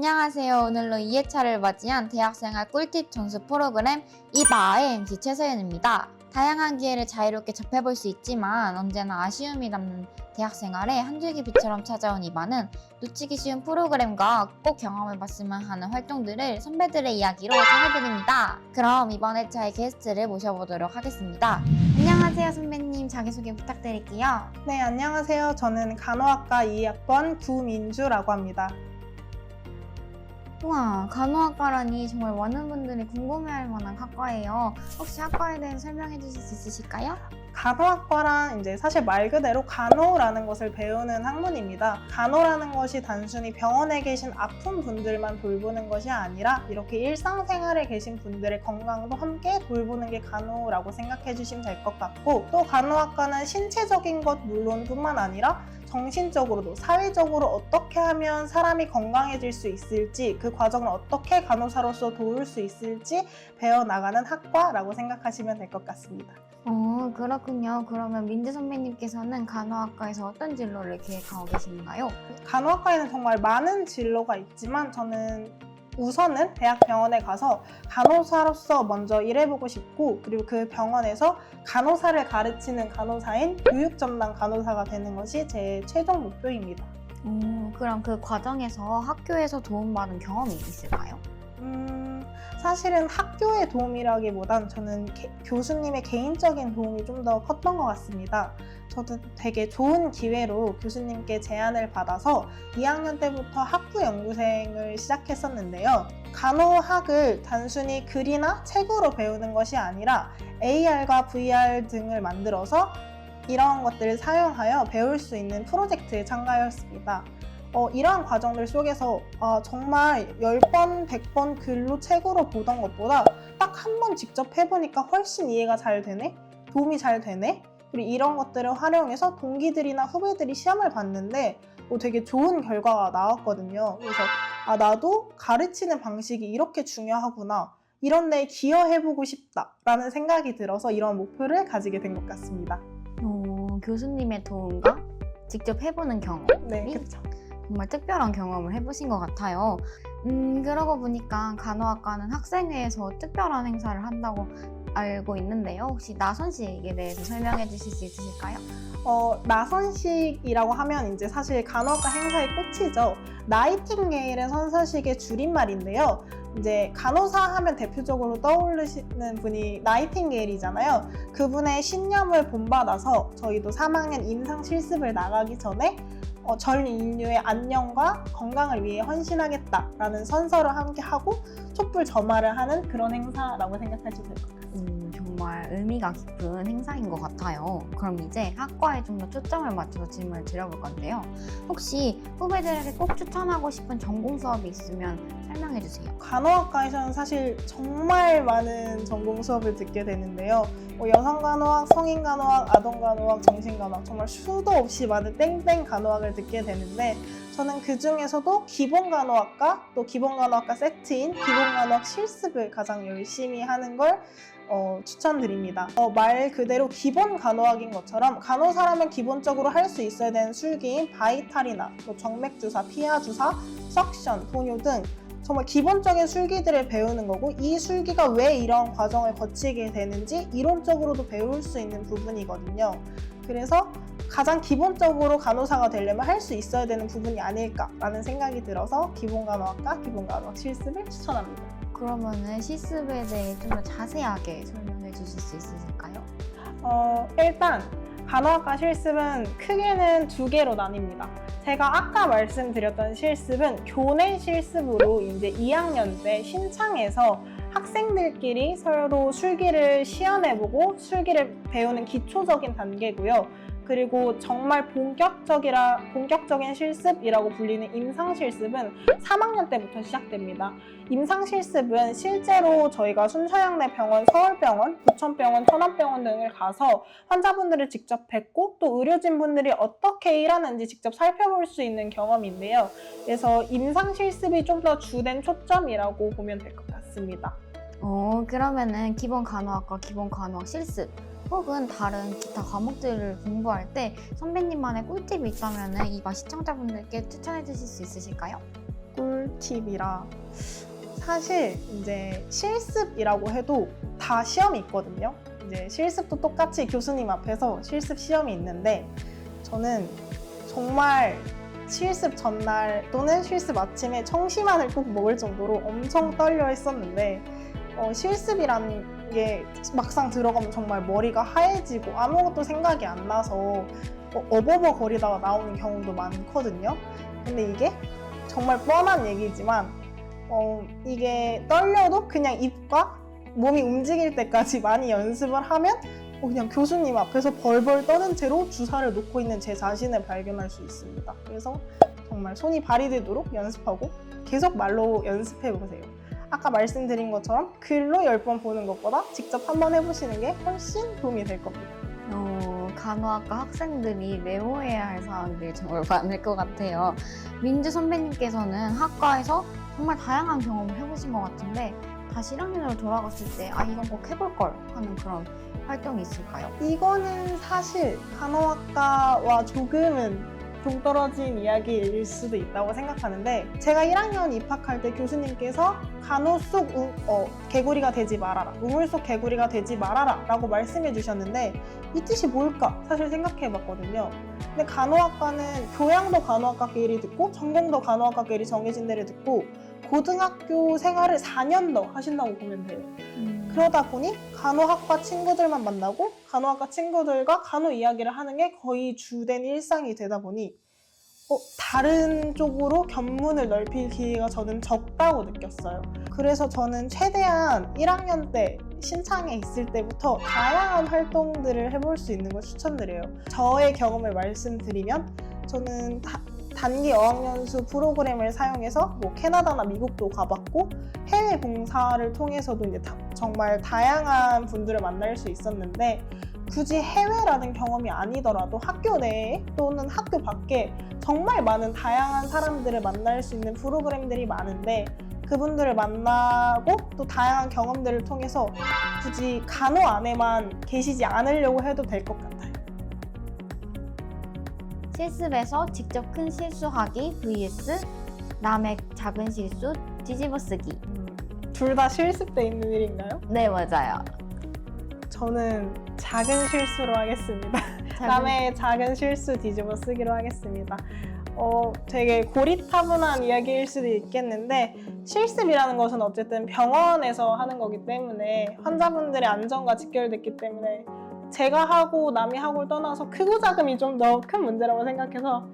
안녕하세요. 오늘로 2회차를 맞이한 대학생활 꿀팁 전수 프로그램 이바의 MC 최서연입니다. 다양한 기회를 자유롭게 접해볼 수 있지만 언제나 아쉬움이 남는 대학생활에 한 줄기비처럼 찾아온 이바는 놓치기 쉬운 프로그램과 꼭 경험해봤으면 하는 활동들을 선배들의 이야기로 전해드립니다. 그럼 이번 회차의 게스트를 모셔보도록 하겠습니다. 안녕하세요 선배님, 자기소개 부탁드릴게요. 네, 안녕하세요. 저는 간호학과 2학번 구민주라고 합니다. 우와, 간호학과라니 정말 많은 분들이 궁금해할 만한 학과예요. 혹시 학과에 대해 설명해 주실 수 있으실까요? 간호학과란 이제 사실 말 그대로 간호라는 것을 배우는 학문입니다. 간호라는 것이 단순히 병원에 계신 아픈 분들만 돌보는 것이 아니라 이렇게 일상생활에 계신 분들의 건강도 함께 돌보는 게 간호라고 생각해 주시면 될 것 같고, 또 간호학과는 신체적인 것 물론뿐만 아니라 정신적으로도 사회적으로 어떻게 하면 사람이 건강해질 수 있을지, 그 과정을 어떻게 간호사로서 도울 수 있을지 배워나가는 학과라고 생각하시면 될 것 같습니다. 그렇군요. 그러면 민주 선배님께서는 간호학과에서 어떤 진로를 계획하고 계신가요? 간호학과에는 정말 많은 진로가 있지만 저는 우선은 대학병원에 가서 간호사로서 먼저 일해보고 싶고, 그리고 그 병원에서 간호사를 가르치는 간호사인 교육전담 간호사가 되는 것이 제 최종 목표입니다. 그럼 그 과정에서 학교에서 도움받은 경험이 있을까요? 사실은 학교의 도움이라기보단 저는 교수님의 개인적인 도움이 좀 더 컸던 것 같습니다. 저도 되게 좋은 기회로 교수님께 제안을 받아서 2학년 때부터 학부 연구생을 시작했었는데요. 간호학을 단순히 글이나 책으로 배우는 것이 아니라 AR과 VR 등을 만들어서 이러한 것들을 사용하여 배울 수 있는 프로젝트에 참가했습니다. 이러한 과정들 속에서 정말 10번, 100번 글로 책으로 보던 것보다 딱 한 번 직접 해보니까 훨씬 이해가 잘 되네? 도움이 잘 되네? 그리고 이런 것들을 활용해서 동기들이나 후배들이 시험을 봤는데 되게 좋은 결과가 나왔거든요. 그래서 나도 가르치는 방식이 이렇게 중요하구나, 이런 데에 기여해보고 싶다라는 생각이 들어서 이런 목표를 가지게 된 것 같습니다. 교수님의 도움과 직접 해보는 경험. 네, 그렇죠. 정말 특별한 경험을 해보신 것 같아요. 그러고 보니까 간호학과는 학생회에서 특별한 행사를 한다고 알고 있는데요. 혹시 나선식에 대해서 설명해 주실 수 있으실까요? 나선식이라고 하면 이제 사실 간호학과 행사의 꽃이죠. 나이팅게일의 선서식의 줄임말인데요. 이제 간호사 하면 대표적으로 떠오르시는 분이 나이팅게일이잖아요. 그분의 신념을 본받아서 저희도 3학년 임상 실습을 나가기 전에 전 인류의 안녕과 건강을 위해 헌신하겠다라는 선서를 함께 하고 촛불 점화를 하는 그런 행사라고 생각하시면 될 것 같아요. 정말 의미가 깊은 행사인 것 같아요. 그럼 이제 학과에 좀 더 초점을 맞춰서 질문을 드려볼 건데요. 혹시 후배들에게 꼭 추천하고 싶은 전공 수업이 있으면 설명해 주세요. 간호학과에서는 사실 정말 많은 전공 수업을 듣게 되는데요. 여성간호학, 성인간호학, 아동간호학, 정신간호학, 정말 수도 없이 많은 땡땡 간호학을 듣게 되는데, 저는 그 중에서도 기본간호학과, 또 기본간호학과 세트인 기본간호학 실습을 가장 열심히 하는 걸 추천드립니다. 말 그대로 기본 간호학인 것처럼 간호사라면 기본적으로 할 수 있어야 되는 술기인 바이탈이나 또 정맥주사, 피하주사, 석션, 도뇨 등 정말 기본적인 술기들을 배우는 거고, 이 술기가 왜 이런 과정을 거치게 되는지 이론적으로도 배울 수 있는 부분이거든요. 그래서 가장 기본적으로 간호사가 되려면 할 수 있어야 되는 부분이 아닐까라는 생각이 들어서 기본간호학과 기본간호학 실습을 추천합니다. 그러면은 실습에 대해 좀 더 자세하게 설명해 주실 수 있으실까요? 일단 간호학과 실습은 크게는 두 개로 나뉩니다. 제가 아까 말씀드렸던 실습은 교내 실습으로 이제 2학년 때 신창에서 학생들끼리 서로 술기를 시연해보고 술기를 배우는 기초적인 단계고요. 그리고 정말 본격적인 실습이라고 불리는 임상실습은 3학년 때부터 시작됩니다. 임상실습은 실제로 저희가 순천향대 병원, 서울병원, 부천병원, 천안병원 등을 가서 환자분들을 직접 뵙고 또 의료진분들이 어떻게 일하는지 직접 살펴볼 수 있는 경험인데요. 그래서 임상실습이 좀 더 주된 초점이라고 보면 될 것 같습니다. 그러면은 기본 간호학과 기본 간호학 실습 혹은 다른 기타 과목들을 공부할 때 선배님만의 꿀팁이 있다면 이바 시청자분들께 추천해 주실 수 있으실까요? 꿀팁이라 사실 이제 실습이라고 해도 다 시험이 있거든요. 이제 실습도 똑같이 교수님 앞에서 실습 시험이 있는데 저는 정말 실습 전날 또는 실습 아침에 청심환을 꼭 먹을 정도로 엄청 떨려 했었는데 실습이라는 게 막상 들어가면 정말 머리가 하얘지고 아무것도 생각이 안 나서 어버버거리다가 나오는 경우도 많거든요. 근데 이게 정말 뻔한 얘기지만 이게 떨려도 그냥 입과 몸이 움직일 때까지 많이 연습을 하면 그냥 교수님 앞에서 벌벌 떠는 채로 주사를 놓고 있는 제 자신을 발견할 수 있습니다. 그래서 정말 손이 발이 되도록 연습하고 계속 말로 연습해보세요. 아까 말씀드린 것처럼 글로 10번 보는 것보다 직접 한번 해보시는 게 훨씬 도움이 될 겁니다. 간호학과 학생들이 메모해야 할 사항들이 정말 많을 것 같아요. 민주 선배님께서는 학과에서 정말 다양한 경험을 해보신 것 같은데 다시 1학년으로 돌아갔을 때 이건 꼭 해볼 걸 하는 그런 활동이 있을까요? 이거는 사실 간호학과와 조금은 동떨어진 이야기일 수도 있다고 생각하는데 제가 1학년 입학할 때 교수님께서 간호 속 개구리가 되지 말아라, 우물 속 개구리가 되지 말아라 라고 말씀해 주셨는데 이 뜻이 뭘까 사실 생각해 봤거든요. 근데 간호학과는 교양도 간호학과끼리 듣고 전공도 간호학과끼리 정해진 데를 듣고 고등학교 생활을 4년 더 하신다고 보면 돼요. 그러다 보니 간호학과 친구들만 만나고 간호학과 친구들과 간호 이야기를 하는 게 거의 주된 일상이 되다 보니 다른 쪽으로 견문을 넓힐 기회가 저는 적다고 느꼈어요. 그래서 저는 최대한 1학년 때 신창에 있을 때부터 다양한 활동들을 해볼 수 있는 걸 추천드려요. 저의 경험을 말씀드리면 저는 단기 어학연수 프로그램을 사용해서 캐나다나 미국도 가봤고 해외 봉사를 통해서도 이제 정말 다양한 분들을 만날 수 있었는데 굳이 해외라는 경험이 아니더라도 학교 내에 또는 학교 밖에 정말 많은 다양한 사람들을 만날 수 있는 프로그램들이 많은데 그분들을 만나고 또 다양한 경험들을 통해서 굳이 간호 안에만 계시지 않으려고 해도 될 것 같아요. 실습에서 직접 큰 실수하기 vs 남의 작은 실수 뒤집어 쓰기. 둘 다 실습 때 있는 일인가요? 네, 맞아요. 저는 작은 실수로 하겠습니다. 남의 작은 실수 뒤집어 쓰기로 하겠습니다. 되게 고리타분한 이야기일 수도 있겠는데 실습이라는 것은 어쨌든 병원에서 하는 거기 때문에 환자분들의 안전과 직결됐기 때문에 제가 하고 남이 하고를 떠나서 크고 작음이 좀 더 큰 문제라고 생각해서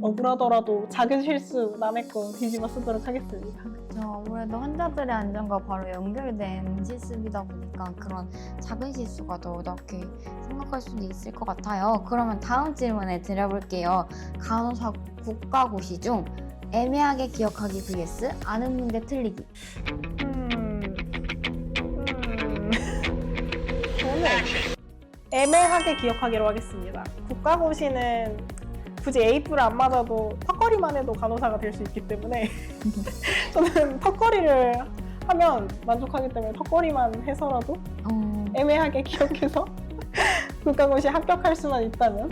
억울하더라도 작은 실수 남의 거 뒤집어 쓰도록 하겠습니다. 아무래도 환자들의 안전과 바로 연결된 실습이다 보니까 그런 작은 실수가 더 어렵게 생각할 수도 있을 것 같아요. 그러면 다음 질문을 드려볼게요. 간호사 국가고시 중 애매하게 기억하기 vs 아는 문제 틀리기. 저는 애매하게 기억하기로 하겠습니다. 국가고시는 굳이 A뿔 안 맞아도 턱걸이만 해도 간호사가 될 수 있기 때문에 저는 턱걸이를 하면 만족하기 때문에 턱걸이만 해서라도 애매하게 기억해서 국가고시 합격할 수만 있다면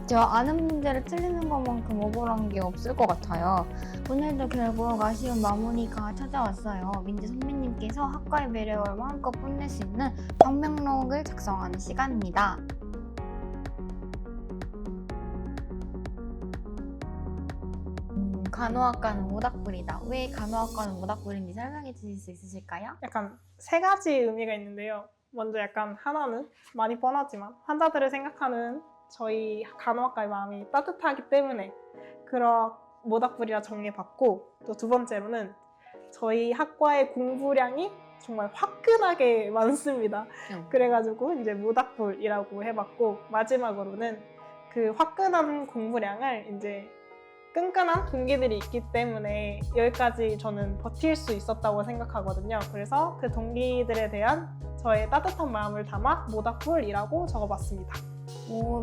저 아는 문제를 틀리는 것만큼 억울한 게 없을 것 같아요. 오늘도 결국 아쉬운 마무리가 찾아왔어요. 민지 선배님께서 학과의 매력을 마음껏 뽐낼 수 있는 방명록을 작성하는 시간입니다. 간호학과는 모닥불이다. 왜 간호학과는 모닥불인지 설명해 주실 수 있으실까요? 약간 세 가지 의미가 있는데요. 먼저 약간 하나는 많이 뻔하지만 환자들을 생각하는 저희 간호학과의 마음이 따뜻하기 때문에 그런 모닥불이라 정해봤고 또 두 번째로는 저희 학과의 공부량이 정말 화끈하게 많습니다. 그래가지고 이제 모닥불이라고 해봤고 마지막으로는 그 화끈한 공부량을 이제 끈끈한 동기들이 있기 때문에 여기까지 저는 버틸 수 있었다고 생각하거든요. 그래서 그 동기들에 대한 저의 따뜻한 마음을 담아 모닥불이라고 적어봤습니다.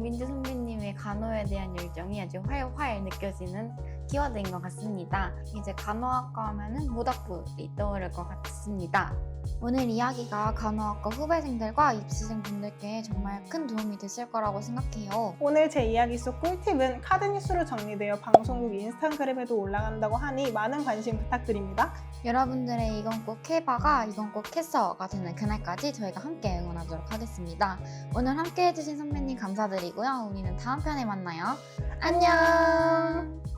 민지 선배님의 간호에 대한 열정이 아주 활활 느껴지는 키워드인 것 같습니다. 이제 간호학과 하면은 모닥불이 떠오를 것 같습니다. 오늘 이야기가 간호학과 후배생들과 입시생분들께 정말 큰 도움이 됐을 거라고 생각해요. 오늘 제 이야기 속 꿀팁은 카드 뉴스로 정리되어 방송국 인스타그램에도 올라간다고 하니 많은 관심 부탁드립니다. 여러분들의 이건 꼭 해봐가 이건 꼭 했어가 되는 그날까지 저희가 함께 응원하도록 하겠습니다. 오늘 함께 해주신 선배님 감사드리고요. 우리는 다음 편에 만나요. 안녕!